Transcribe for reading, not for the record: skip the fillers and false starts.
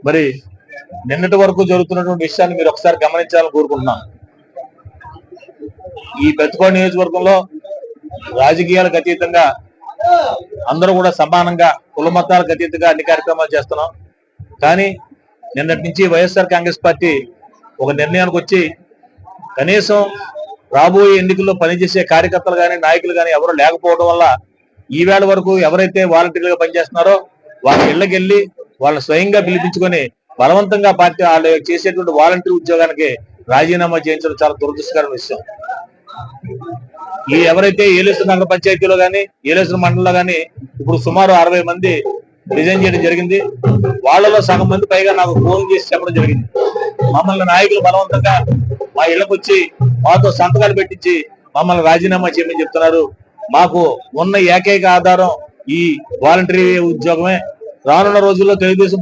మరి నిన్నటి వరకు జరుగుతున్నటువంటి విషయాన్ని మీరు ఒకసారి గమనించాలని కోరుకుంటున్నాను. ఈ బెత్తపాడు నియోజకవర్గంలో రాజకీయాలకు అతీతంగా అందరూ కూడా సమానంగా కుల మతాలకు అతీతంగా అన్ని కార్యక్రమాలు చేస్తున్నాం. కానీ నిన్నటి నుంచి వైఎస్ఆర్ కాంగ్రెస్ పార్టీ ఒక నిర్ణయానికి వచ్చి కనీసం రాబోయే ఎన్నికల్లో పనిచేసే కార్యకర్తలు కానీ నాయకులు కానీ ఎవరు లేకపోవడం వల్ల ఈవేళ వరకు ఎవరైతే వాలంటీర్లుగా పనిచేస్తున్నారో వాళ్ళ ఇళ్లకి వెళ్ళి వాళ్ళని స్వయంగా పిలిపించుకొని బలవంతంగా పార్టీ వాళ్ళు చేసేటువంటి వాలంటీర్ ఉద్యోగానికి రాజీనామా చేయించడం చాలా దురదృష్టకరమైన విషయం. ఈ ఎవరైతే ఏలేశ్వర నగర పంచాయతీలో కానీ ఏలేశ్వర మండలంలో కానీ ఇప్పుడు సుమారు 60 మంది రిజైన్ చేయడం జరిగింది. వాళ్ళలో సగం మంది పైగా నాకు ఫోన్ చేసి చెప్పడం జరిగింది. మమ్మల్ని నాయకులు బలవంతంగా మా ఇళ్లకు వచ్చి మాతో సంతకాలు పెట్టించి మమ్మల్ని రాజీనామా చేయమని చెప్తున్నారు. మాకు ఉన్న ఏకైక ఆధారం ఈ వాలంటరీ ఉద్యోగమే. రానున్న రోజుల్లో తెలుగుదేశం